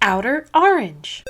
Outer Orange.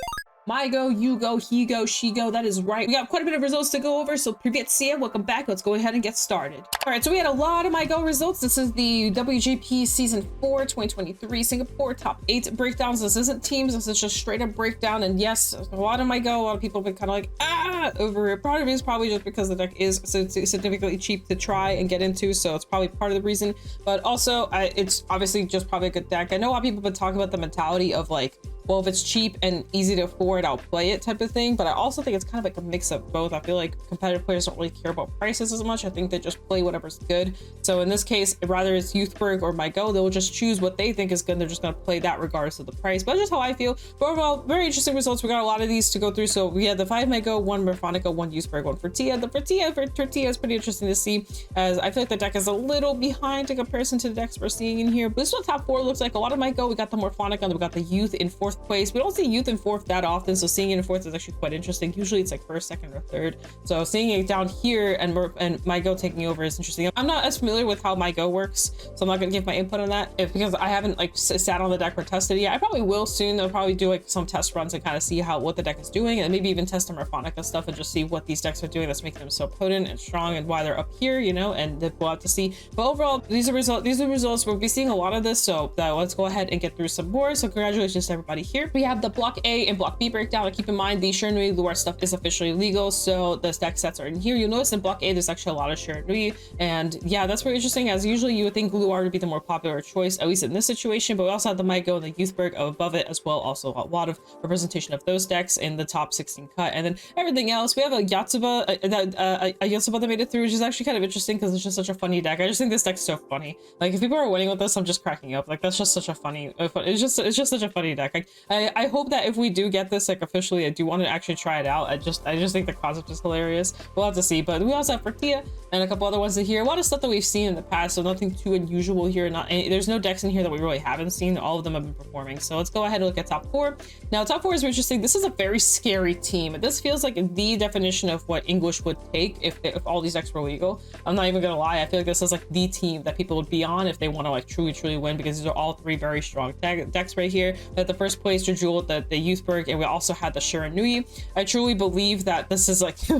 My go, you go, he go, she go. That is right. We got quite a bit of results to go over. So Privyet Sia, welcome back. Let's go ahead and get started. All right, so we had a lot of my go results. This is the WGP Season 4 2023 Singapore Top 8 breakdowns. This isn't teams. This is just straight up breakdown. And yes, a lot of my go. A lot of people have been kind of like, over it. Part of it is probably just because the deck is significantly cheap to try and get into. So it's probably part of the reason. But also, it's obviously just probably a good deck. I know a lot of people have been talking about the mentality of like, well, if it's cheap and easy to afford, I'll play it type of thing. But I also think it's kind of like a mix of both. I feel like competitive players don't really care about prices as much. I think they just play whatever's good. So in this case, rather it's Youthberg or my go, they'll just choose what they think is good. And they're just going to play that regardless of the price. But that's just how I feel. But overall, very interesting results. We got a lot of these to go through. So we had the 5 my go, 1 Morphonica, 1 Youthberg, 1 Fertia. The Fertia for Tortilla is pretty interesting to see, as I feel like the deck is a little behind in comparison to the decks we're seeing in here. But this one top 4 looks like a lot of my go. We got the Morphonica and we got the Youth in 4th place. We don't see Youth in 4th that often, so seeing it in 4th is actually quite interesting. Usually it's like 1st, 2nd, or 3rd. So seeing it down here and my go taking over is interesting. I'm not as familiar with how my go works, so I'm not gonna give my input on that because I haven't like sat on the deck or tested it yet. I probably will soon. I'll probably do like some test runs and kind of see what the deck is doing, and maybe even test the Morphonica stuff and just see what these decks are doing that's making them so potent and strong and why they're up here, you know, and we'll have to see. But overall, these are results. We'll be seeing a lot of this, so let's go ahead and get through some more. So congratulations to everybody here. We have the Block A and Block B breakdown. And keep in mind the Shiranui Luar stuff is officially legal, so the deck sets are in here. You'll notice in Block A there's actually a lot of Shiranui, and yeah, that's very interesting, as usually you would think Luar would be the more popular choice, at least in this situation. But we also have the Maigo and the Youthberg above it as well, also a lot of representation of those decks in the top 16 cut. And then everything else, we have a Yatsuba, a Yatsuba that made it through, which is actually kind of interesting because it's just such a funny deck. I just think this deck's so funny. Like if people are winning with this, I'm just cracking up. Like that's just such a funny, it's just such a funny deck. I hope that if we do get this like officially, I do want to actually try it out. I just think the concept is hilarious. We'll have to see. But we also have Fertia and a couple other ones in here. A lot of stuff that we've seen in the past, so nothing too unusual here. There's no decks in here that we really haven't seen. All of them have been performing. So let's go ahead and look at top 4. Now top 4 is interesting. This is a very scary team. This feels like the definition of what English would take if all these decks were legal. I'm not even gonna lie. I feel like this is like the team that people would be on if they want to like truly win, because these are all 3 very strong decks right here. At the first place, Jejewel, the Youthberg, and we also had the Shiranui. I truly believe that this is like a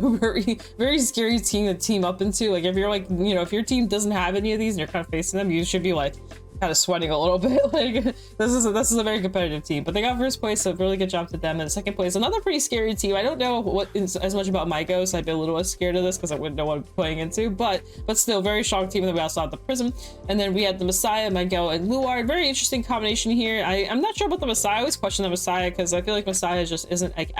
very scary team to team up into. Like if you're like, you know, if your team doesn't have any of these and you're kind of facing them, you should be like kind of sweating a little bit. Like this is a very competitive team. But they got first place, so really good job to them. And second place, another pretty scary team. I don't know what is as much about my go, so I'd be a little less scared of this because I wouldn't know what I'm playing into, but still very strong team. And then we also have the Prism, and then we had the Messiah, my go, and Luar. Very interesting combination here. I'm not sure about the Messiah. I always question the Messiah because I feel like Messiah just isn't like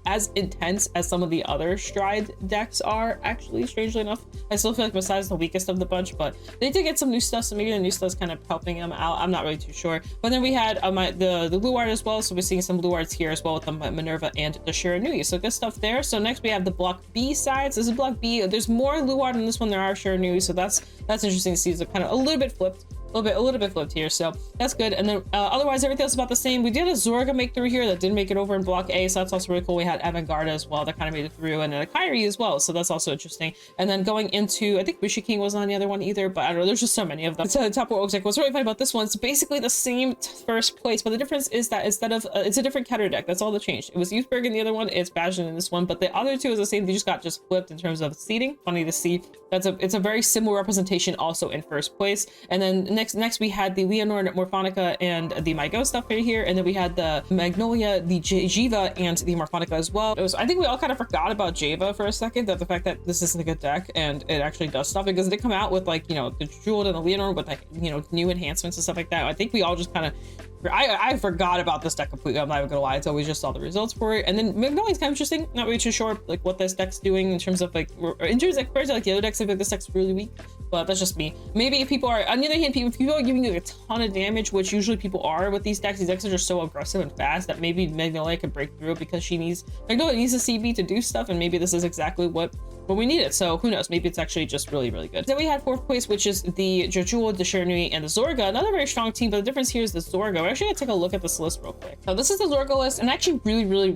as intense as some of the other Stride decks are, actually, strangely enough. I still feel like Messiah is the weakest of the bunch, but they did get some new stuff, so maybe the new stuff is kind of helping them out. I'm not really too sure. But then we had the Luard as well, so we're seeing some Luards here as well with the Minerva and the Shiranui, so good stuff there. So next we have the Block B sides. This is Block B. There's more Luard in this one. There are Shiranui, so that's interesting to see. So kind of a little bit flipped. A little bit flipped here, so that's good. And then otherwise everything else is about the same. We did a Zorga make through here that didn't make it over in Block A, so that's also really cool. We had VANGUARD as well that kind of made it through, and then a Kyrie as well, so that's also interesting. And then going into, I think Rishi King wasn't on the other one either, but I don't know, there's just so many of them. So the top 4 looks like what's really funny about this one, it's basically the same first place, but the difference is that instead of it's a different counter deck. That's all that changed. It was Youthberg in the other one, it's Bastion in this one, but the other 2 is the same. They just got flipped in terms of seeding. Funny to see. It's a very similar representation also in first place. And then next we had the Leonor, Morphonica, and the Mygo stuff right here, and then we had the Magnolia, the Jiva, and the Morphonica as well. I think we all kind of forgot about Jiva for a second, that the fact that this isn't a good deck and it actually does stuff, because it did come out with like, you know, the Jeweled and the Leonor with like, you know, new enhancements and stuff like that. I think we all just kind of I forgot about this deck completely. I'm not even gonna lie. It's always just saw the results for it. And then Magnolia's kind of interesting. Not really too sure like what this deck's doing in terms of like compared to like the other decks. I think this deck's really weak, but that's just me. Maybe if people are, on the other hand, if people are giving you a ton of damage, which usually people are with these decks are just so aggressive and fast that maybe Magnolia could break through it, because Magnolia needs a CB to do stuff, and maybe this is exactly what when we need it. So who knows, maybe it's actually just really, really good. Then we had 4th place, which is the Jejul, the Shernui, and the Zorga. Another very strong team, but the difference here is the Zorga. We're actually gonna take a look at this list real quick. So this is the Zorga list, and I actually really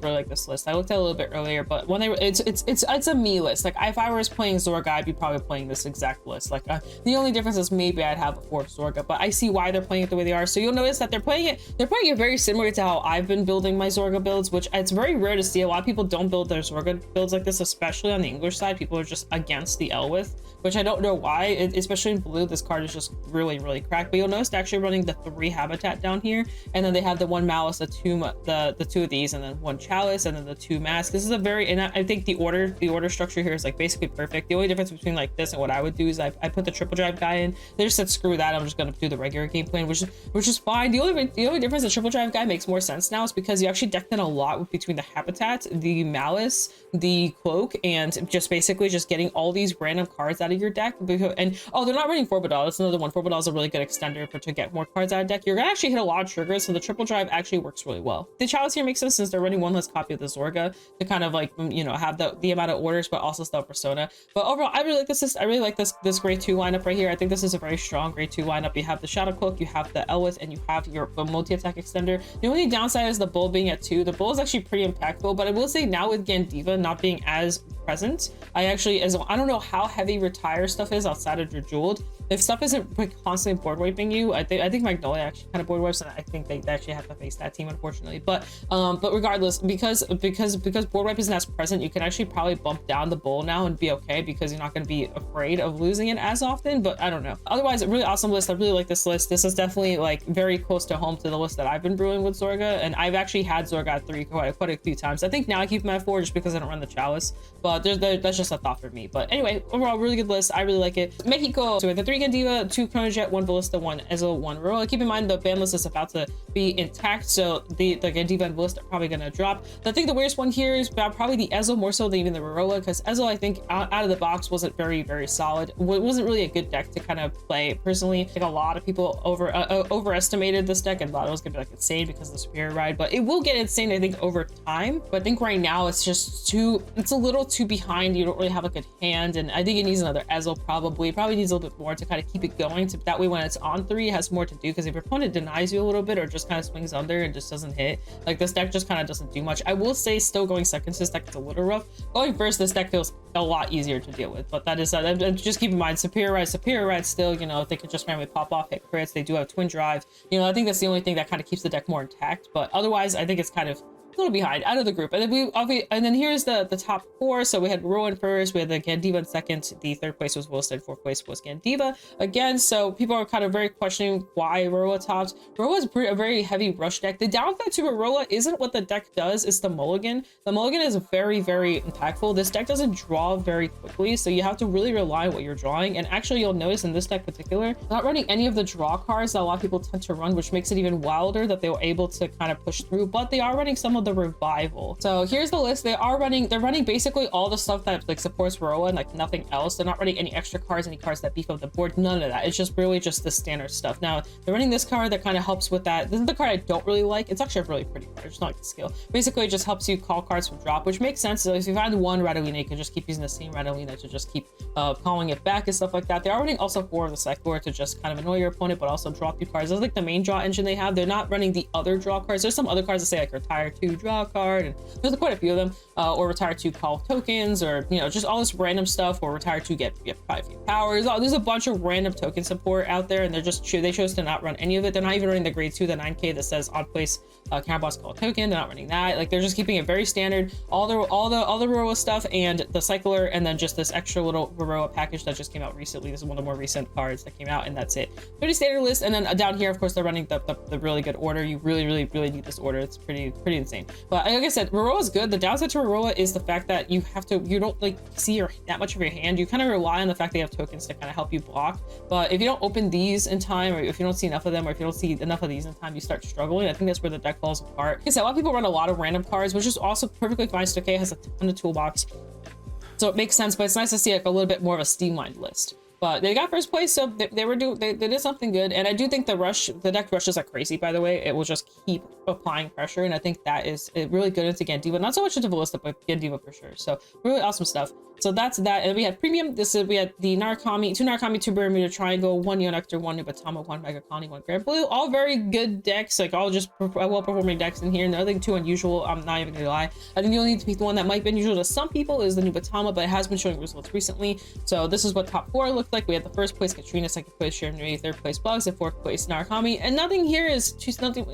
like this list. I looked at it a little bit earlier, but when it's a me list. Like if I was playing Zorga, I'd be probably playing this exact list. Like the only difference is maybe I'd have a 4th Zorga, but I see why they're playing it the way they are. So you'll notice that they're playing it very similar to how I've been building my Zorga builds, which it's very rare to see. A lot of people don't build their Zorga builds like this, especially on the English side. People are just against the Elwith, which I don't know why. Especially in blue, this card is just really cracked. But you'll notice they're actually running the 3 habitat down here, and then they have the 1 malice, the 2 of these, and then 1 chalice, and then the 2 mask. This is a very, and I think the order structure here is like basically perfect. The only difference between like this and what I would do is I put the triple drive guy in. They just said screw that, I'm just gonna do the regular game plan, which is fine. The only difference, the triple drive guy makes more sense now is because you actually decked in a lot between the habitat, the malice, the cloak, and just basically just getting all these random cards out of your deck. And oh, they're not running Forbidal. That's another one. Forbidal is a really good extender to get more cards out of deck. You're gonna actually hit a lot of triggers, so the triple drive actually works really well. The chalice here makes sense since they're running 1 less copy of the Zorga to kind of like, you know, have the amount of orders, but also still persona. But overall, I really like this. I really like this grade 2 lineup right here. I think this is a very strong grade 2 lineup. You have the Shadow Cloak, you have the Elwith, and you have your multi-attack extender. The only downside is the bull being at 2. The bull is actually pretty impactful, but I will say now with Gandiva not being as present, I don't know how heavy retire stuff is outside of Jejuled. If stuff isn't like constantly board wiping you, I think Magnolia actually kind of board wipes, and I think they actually have to face that team, unfortunately. But regardless, because board wipe isn't as present, you can actually probably bump down the bull now and be okay, because you're not going to be afraid of losing it as often. But I don't know. Otherwise, a really awesome list. I really like this list. This is definitely like very close to home to the list that I've been brewing with Zorga, and I've actually had Zorga at 3 quite a few times. I think now I keep him at 4 just because I don't run the chalice, but that's just a thought for me. But anyway, overall, really good list. I really like it. Mexico. So we have the 3 Gandiva, 2 Chronojet, 1 Ballista, 1 Ezel, 1 Rowan. Keep in mind the ban list is about to be intact, so the Gandiva and Ballista are probably going to drop. I think the weirdest one here is probably the Ezel more so than even the Rowan, because Ezel, I think out of the box wasn't very solid. It wasn't really a good deck to kind of play. Personally, I think a lot of people overestimated this deck and thought it was gonna be like insane because of the superior ride, but it will get insane, I think, over time. But I think right now it's just it's a little too behind. You don't really have a good hand, and I think it needs another Ezel. Probably needs a little bit more to kind of keep it going, to that way when it's on 3 it has more to do, because if your opponent denies you a little bit or just kind of swings under and just doesn't hit, like this deck just kind of doesn't do much. I will say still going second to this deck is a little rough. Going first, this deck feels a lot easier to deal with, but that is just keep in mind superior ride still, you know, if they could just randomly pop off, hit crits, they do have twin drive, you know. I think that's the only thing that kind of keeps the deck more intact, but otherwise I think it's kind of a little behind out of the group. And then here's the top 4. So we had Rowan first, we had the Gandiva in second, the 3rd place was Wilson, 4th place was Gandiva again. So people are kind of very questioning why Rowan topped. Rowan is a very heavy rush deck. The downside to Rowan isn't what the deck does, it's the mulligan. The mulligan is very impactful. This deck doesn't draw very quickly, so you have to really rely on what you're drawing. And actually you'll notice in this deck in particular, not running any of the draw cards that a lot of people tend to run, which makes it even wilder that they were able to kind of push through, but they are running some of the revival. So here's the list. They're running basically all the stuff that like supports Rowan, like nothing else. They're not running any extra cards, any cards that beef up the board, none of that. It's just really just the standard stuff. Now they're running this card that kind of helps with that. This is the card I don't really like. It's actually a really pretty card, it's not like the skill. Basically it just helps you call cards from drop, which makes sense. So if you find 1 Radolina, you can just keep using the same Radolina to just keep calling it back and stuff like that. They are running also 4 of the Cyclor to just kind of annoy your opponent, but also draw 2 cards. That's like the main draw engine they have. They're not running the other draw cards. There's some other cards that say like retire 2, draw a card, and there's quite a few of them, or retire 2, call tokens, or you know, just all this random stuff, or retire 2, get 5 powers. There's a bunch of random token support out there, and they chose to not run any of it. They're not even running the grade 2, the 9k that says on place counterboss call token. They're not running that. Like they're just keeping it very standard. All the Varroa stuff and the Cycler, and then just this extra little Varroa package that just came out recently. This is one of the more recent cards that came out, and that's it. Pretty standard list. And then down here, of course, they're running the really good order. You really need this order. It's pretty insane. But like I said, Varroa is good. The downside to Rowan is the fact that you don't like see that much of your hand. You kind of rely on the fact that you have tokens to kind of help you block. But if you don't open these in time, or if you don't see enough of them, or if you don't see enough of these in time, you start struggling. I think that's where the deck falls apart. Like I said, a lot of people run a lot of random cards, which is also perfectly fine. Stoke has a ton of toolbox, so it makes sense. But it's nice to see like a little bit more of a streamlined list. but they got first place, so they did something good. And I do think the deck rushes are crazy, by the way. It will just keep applying pressure, and I think that is really good into Gandiva, not so much into Ballista, but Gandiva for sure. So really awesome stuff. So that's that. And we had premium. We had the Narukami, 2 Narukami, 2 Bermuda Triangle, 1 Neonectar, 1 Nubatama, 1 Mega Connie, 1 Grand Blue. All very good decks, like all just well performing decks in here. Nothing too unusual. I'm not even gonna lie. I think the only one that might be unusual to some people is the Nubatama, but it has been showing results recently. So this is what top 4 looked like. We had the first place Katrina, second place Sharon, 3rd place Bugs, and 4th place Narukami. And nothing here is nothing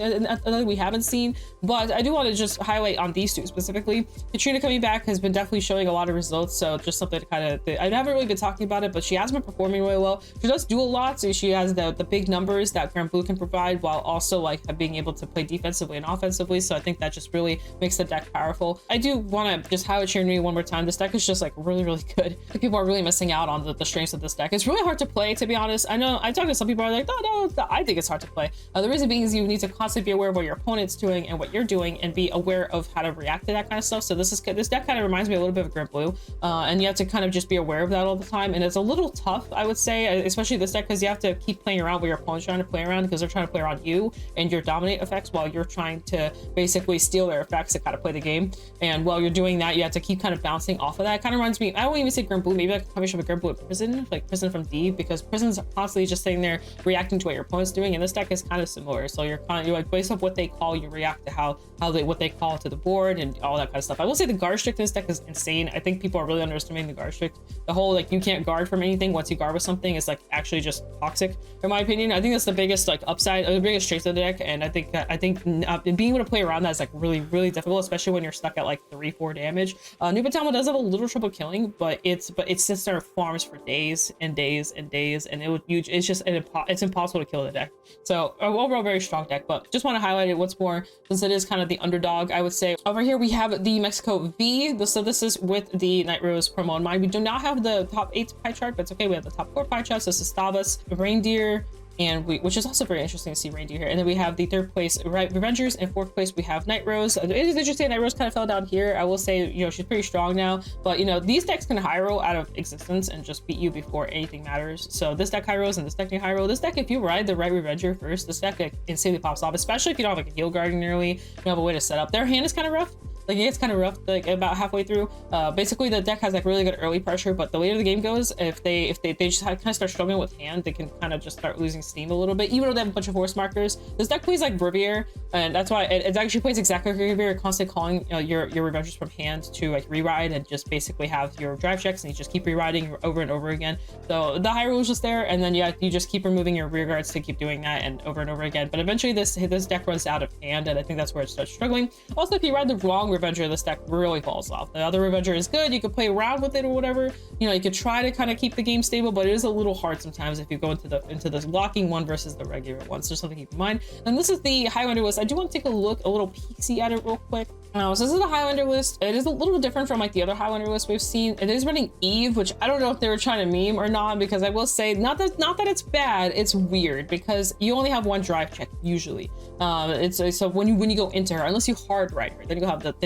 we haven't seen, but I do want to just highlight on these 2 specifically. Katrina coming back has been definitely showing a lot of results. So just something to kind of, I haven't really been talking about it, but she has been performing really well. She does do a lot, so she has the big numbers that Grand Blue can provide, while also like being able to play defensively and offensively. So I think that just really makes the deck powerful. I do want to just highlight Sharon one more time. This deck is just like really good. People are really missing out on the strengths of this deck. It's really hard to play, to be honest. I know I talked to some people are like, no, I think it's hard to play. The reason being is you need to constantly be aware of what your opponent's doing and what you're doing, and be aware of how to react to that kind of stuff. So this deck kind of reminds me a little bit of Grand Blue, and you have to kind of just be aware of that all the time. And it's a little tough, I would say, especially this deck, because you have to keep playing around with your opponent's trying to play around, because they're trying to play around you and your dominate effects, while you're trying to basically steal their effects to kind of play the game. And while you're doing that, you have to keep kind of bouncing off of that. It kind of reminds me, I won't even say Grand Blue, maybe like a combination of Grand Blue and Prison, like Prison from D, because Prison's constantly just sitting there reacting to what your opponent's doing, and this deck is kind of similar. So you're like, based off what they call, you react to what they call to the board and all that kind of stuff. I will say the guard strict in this deck is insane. I think people are really underestimating the guard strict. The whole like you can't guard from anything once you guard with something is like actually just toxic, in my opinion. I think that's the biggest like upside, or the biggest strength of the deck, and I think being able to play around that is like really difficult, especially when you're stuck at like 3-4 damage. Nubatama does have a little trouble killing, but it's sits there farms for days and days and days, and it's impossible to kill the deck. So overall very strong deck, but just want to highlight it once more since it is kind of the underdog, I would say. Over here we have the Mexico V. So this is with the Night Rose promo in mind. We do not have the top 8 pie chart, but it's okay. We have the top 4 pie charts. So this is Stavas, Reindeer, and which is also very interesting to see Reindeer here. And then we have the 3rd place Revengers, and 4th place we have Night Rose. It is interesting Night Rose kind of fell down here. I will say, she's pretty strong now, but these decks can high roll out of existence and just beat you before anything matters. So this deck high rolls and this deck can high roll. This deck, if you ride the right Revenger first, this deck like, insanely pops off, especially if you don't have like a heal guard nearly, you don't have a way to set up. Their hand is kind of rough. Like it gets kind of rough like about halfway through. Basically the deck has like really good early pressure, but the later the game goes, if they just kind of start struggling with hand, they can kind of just start losing steam a little bit, even though they have a bunch of force markers. This deck plays like Riviere, and that's why it actually plays exactly like Riviere, constantly calling your Revengers from hand to like re-ride and just basically have your drive checks, and you just keep re-riding over and over again. So the high roll is just there, and then you just keep removing your rear guards to keep doing that and over again. But eventually this deck runs out of hand, and I think that's where it starts struggling. Also, if you ride the wrong Revenger, this deck really falls off. The other Revenger is good, you could play around with it or whatever, you could try to kind of keep the game stable, but it is a little hard sometimes if you go into this blocking one versus the regular one. So just something to keep in mind. And this is the Highlander list. I do want to take a little peek at it real quick. So this is the Highlander list. It is a little different from like the other Highlander list we've seen. It is running Eve, which I don't know if they were trying to meme or not, because I will say not that it's bad, it's weird because you only have one drive check usually. So when you go into her, unless you hard ride her, then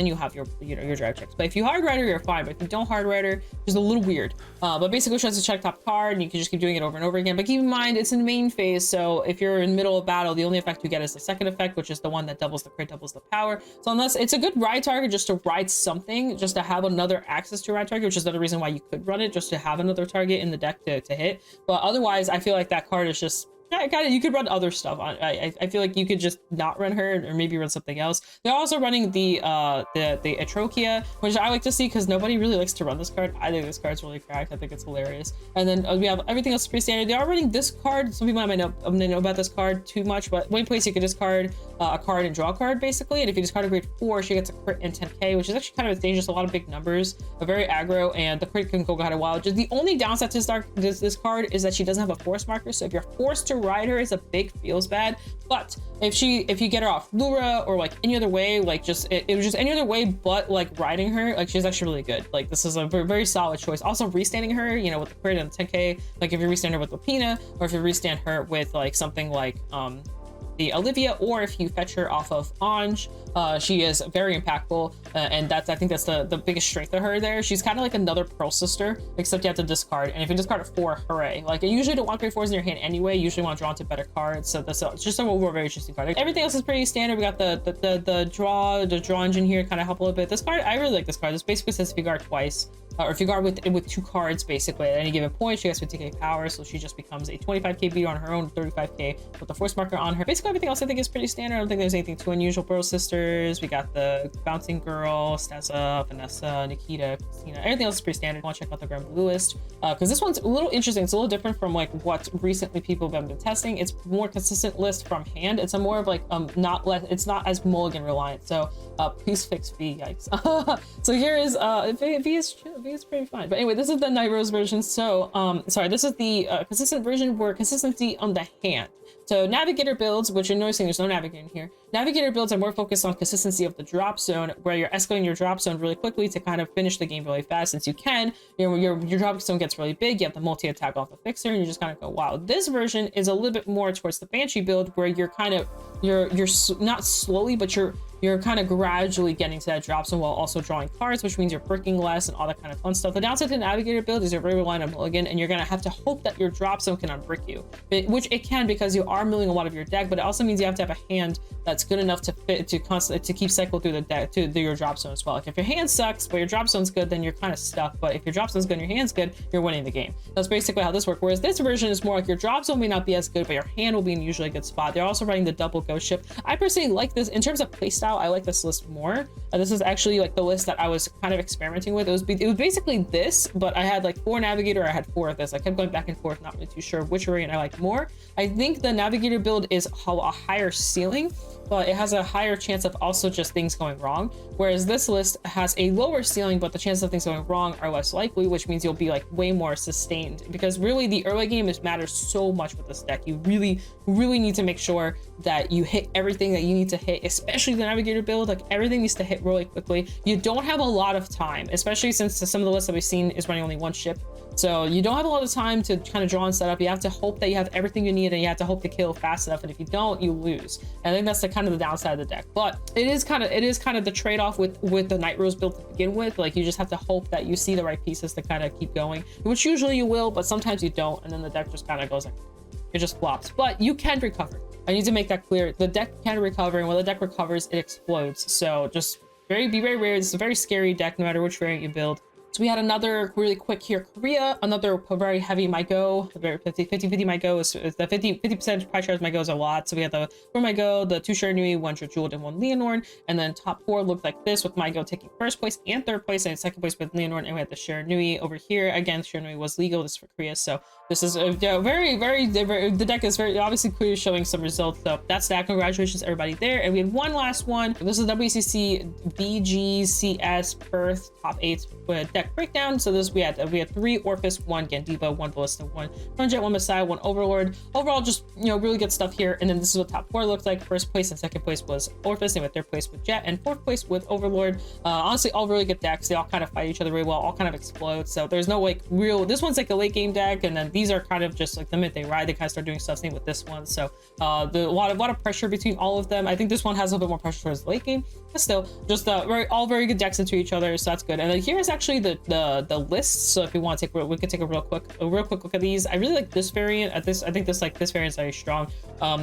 you have your drive checks. But if you hard ride her, you're fine. But if you don't hard ride her, it's a little weird. But basically she has to check top card, and you can just keep doing it over and over again. But keep in mind it's in the main phase, so if you're in the middle of battle, the only effect you get is the second effect, which is the one that doubles the crit, doubles the power. So unless it's a good ride target just to ride something, just to have another access to ride target, which is another reason why you could run it, just to have another target in the deck to hit. But otherwise I feel like that card is just you could run other stuff on. I feel like you could just not run her, or maybe run something else. They're also running the Atrokia, which I like to see because nobody really likes to run this card. I think this card's really cracked. I think it's hilarious. And then we have everything else pretty standard. They are running this card. Some people might not know about this card too much, but one place you could discard a card and draw a card basically. And if you discard a grade 4, she gets a crit and 10k, which is actually kind of dangerous. A lot of big numbers, a very aggro, and the crit can go kind of wild. Just the only downside to this card is that she doesn't have a force marker. So if you're forced to ride her, it's a big feels bad. But if you get her off Lura or like any other way, like it was just any other way but like riding her, like she's actually really good. Like this is a very, very solid choice. Also restanding her, with the crit and 10k, like if you restand her with Lupina, or if you restand her with like something like the Olivia, or if you fetch her off of Ange, she is very impactful, and I think that's the biggest strength of her there. She's kind of like another Pearl sister, except you have to discard, and if you discard a 4, hooray. Like, you usually don't want 3 4s in your hand anyway. You usually want to draw into better cards, so that's just a overall very interesting card. Like, everything else is pretty standard. We got the draw engine here, kind of help a little bit. This card, I really like this card. This basically says if you guard twice, or if you guard with 2 cards, basically at any given point, she gets 50k power, so she just becomes a 25k beater on her own, 35k with the force marker on her. Basically everything else I think is pretty standard. I don't think there's anything too unusual. Bro sisters, we got the bouncing girl, Stazza, Vanessa, Nikita, Christina. Everything else is pretty standard. I want to check out the Grand Bluest, because this one's a little interesting. It's a little different from like what recently people have been testing. It's more consistent list from hand. It's a more of like it's not as mulligan reliant. So please fix V, yikes. So here is V is pretty fine. But anyway, this is the Night Rose version. So sorry, this is the consistent version where consistency on the hand. So navigator builds, which you're noticing there's no navigator in here. Navigator builds are more focused on consistency of the drop zone, where you're escalating your drop zone really quickly to kind of finish the game really fast. Since you can, your drop zone gets really big, you have the multi-attack off the fixer, and you just kind of go, wow. This version is a little bit more towards the Banshee build, where you're kind of, you're not slowly, but you're kind of gradually getting to that drop zone while also drawing cards, which means you're bricking less and all that kind of fun stuff. The downside to the navigator build is you're very reliant on mulligan, and you're going to have to hope that your drop zone can unbrick you, which it can, because you are milling a lot of your deck, but it also means you have to have a hand that's good enough to fit to keep cycle through the deck to your drop zone as well. Like, if your hand sucks but your drop zone's good, then you're kind of stuck. But if your drop zone's good and your hand's good, you're winning the game. That's basically how this works. Whereas this version is more like your drop zone may not be as good, but your hand will be in usually a good spot. They're also running the double ghost ship. I personally like this in terms of playstyle. I like this list more. This is actually like the list that I was kind of experimenting with. It was basically this, but I had like 4 navigator, I had 4 of this. I kept going back and forth, not really too sure which variant I like more. I think the navigator build is a higher ceiling, but it has a higher chance of also just things going wrong, whereas this list has a lower ceiling, but the chances of things going wrong are less likely, which means you'll be like way more sustained, because really the early game matters so much with this deck. You really need to make sure that you hit everything that you need to hit, especially the navigator build. Like, everything needs to hit really quickly. You don't have a lot of time, especially since some of the lists that we've seen is running only 1 ship. So you don't have a lot of time to kind of draw and set up. You have to hope that you have everything you need, and you have to hope to kill fast enough. And if you don't, you lose. And I think that's the kind of the downside of the deck. But it is kind of the trade-off with the Night Rose build to begin with. Like, you just have to hope that you see the right pieces to kind of keep going, which usually you will, but sometimes you don't, and then the deck just kind of goes like, it just flops. But you can recover. I need to make that clear. The deck can recover, and when the deck recovers, it explodes. So just be very wary. This is a very scary deck, no matter which variant you build. So we had another really quick here, Korea, another very heavy MyGo, very 50-50 MyGo is the 50% pie chart. MyGo is a lot. So we had the 4 MyGo, the 2 Sharinui, 1 Jeweled, and 1 Leonore, and then top 4 looked like this, with MyGo taking 1st place and 3rd place, and 2nd place with Leonore, and we had the Sharinui over here. Again, Sharinui was legal. This is for Korea, so this is very the deck is very obviously clearly showing some results. So that's that. Congratulations everybody there. And we had one last one. This is WCC BGCS Perth top 8 with deck breakdown. So this we had 3 Orphis, 1 Gandiva, 1 Ballista, 1 Project, 1 Messiah, 1 Overlord. Overall, just really good stuff here. And then this is what top 4 looked like. 1st place and 2nd place was Orphis, and with 3rd place with Jet, and 4th place with Overlord. Honestly, all really good decks. They all kind of fight each other really well, all kind of explode. So there's no like real, this one's like a late game deck, and then these are kind of just like the minute they ride, they kind of start doing stuff. Same with this one. So a lot of pressure between all of them. I think this one has a little bit more pressure towards the late game, but still just all very good decks into each other. So that's good. And then here's actually the list. So if we want to take, we could take a real quick look at these. I really like this variant. I think this variant is very strong.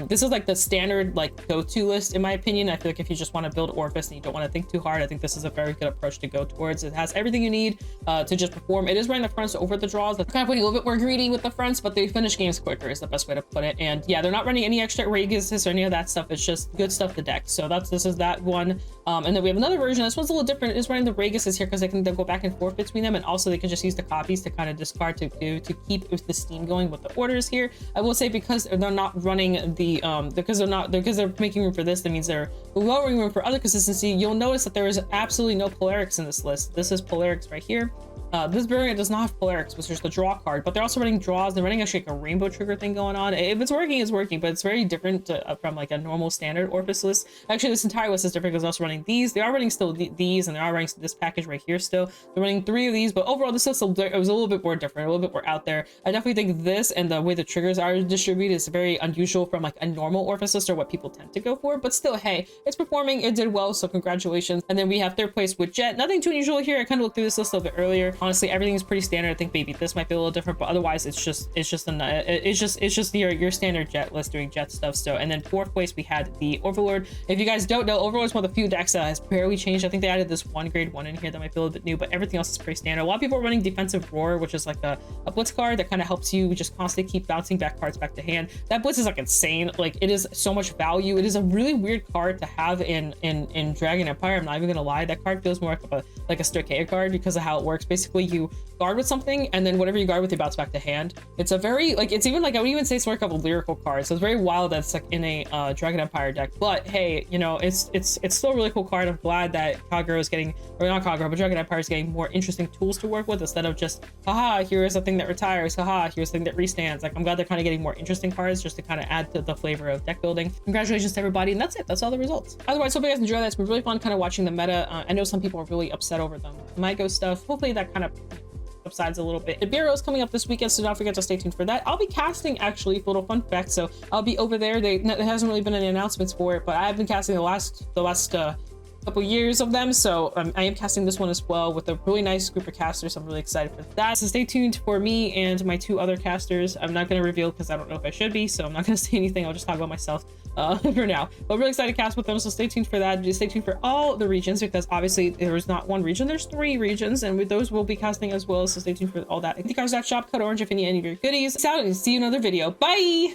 This is like the standard like go-to list in my opinion. I feel like if you just want to build Orphis and you don't want to think too hard, I think this is a very good approach to go towards. It has everything you need to just perform. It is running the fronts over the draws. That's kind of putting a little bit more greedy with the fronts, but they finish games quicker is the best way to put it. And yeah, they're not running any extra Regises or any of that stuff. It's just good stuff to deck. So this is that one. And then we have another version. This one's a little different. It's running the Regises here because they'll go back and forth between them, and also they can just use the copies to kind of discard to keep the steam going with the orders here. I will say because they're not running the because they're making room for this, that means they're lowering room for other consistency. You'll notice that there is absolutely no Polarics in this list. This is Polarics right here. This variant does not have clerics, which is the draw card, but they're also running draws. They're running actually like a rainbow trigger thing going on. If it's working, it's working, but it's very different from like a normal standard Orpheus list. Actually, this entire list is different because they're also running these. They are running still these, and they are running this package right here still. They're running 3 of these, but overall, this list it was a little bit more different, a little bit more out there. I definitely think this and the way the triggers are distributed is very unusual from like a normal Orpheus list or what people tend to go for, but still, hey, it's performing. It did well, so congratulations. And then we have 3rd place with Jet. Nothing too unusual here. I kind of looked through this list a little bit earlier. Honestly, everything is pretty standard. I think maybe this might be a little different, but otherwise it's just your standard Jet list doing Jet stuff. So, and then 4th place we had the Overlord. If you guys don't know, Overlord is one of the few decks that has barely changed. I think they added this one grade 1 in here that might be a little bit new, but everything else is pretty standard. A lot of people are running Defensive Roar, which is like a blitz card that kind of helps you just constantly keep bouncing back cards back to hand. That blitz is like insane. Like, it is so much value. It is a really weird card to have in Dragon Empire. I'm not even gonna lie, that card feels more like a Stoichea card because of how it works. Basically, you guard with something, and then whatever you guard with, you bounce back to hand. It's a very, like, it's even like, I would even say it's more like a lyrical card. So it's very wild that it's like in a Dragon Empire deck. But hey, you know, it's still a really cool card. I'm glad that Kagura is getting, or not Kagura, but Dragon Empire is getting more interesting tools to work with instead of just, haha, here's a thing that retires, haha, here's a thing that restands. Like, I'm glad they're kind of getting more interesting cards just to kind of add to the flavor of deck building. Congratulations to everybody, and that's it. That's all the results. Otherwise, hope you guys enjoy that. It's been really fun kind of watching the meta. I know some people are really upset over the Mygo stuff. Hopefully that kind of subsides a little bit. The Bureau is coming up this weekend, so don't forget to stay tuned for that. I'll be casting, actually, little fun fact, so I'll be over there. There hasn't really been any announcements for it, but I have been casting the last couple years of them, so I am casting this one as well with a really nice group of casters. I'm really excited for that, so stay tuned for me and my 2 other casters. I'm not going to reveal because I don't know if I should be, so I'm not going to say anything. I'll just talk about myself for now, but really excited to cast with them, so stay tuned for that. Just stay tuned for all the regions, because obviously there's not 1 region, there's 3 regions, and with those we'll be casting as well, so stay tuned for all that. I think I was at shop, code orange if you need any of your goodies. Peace out, and see you in another video. Bye.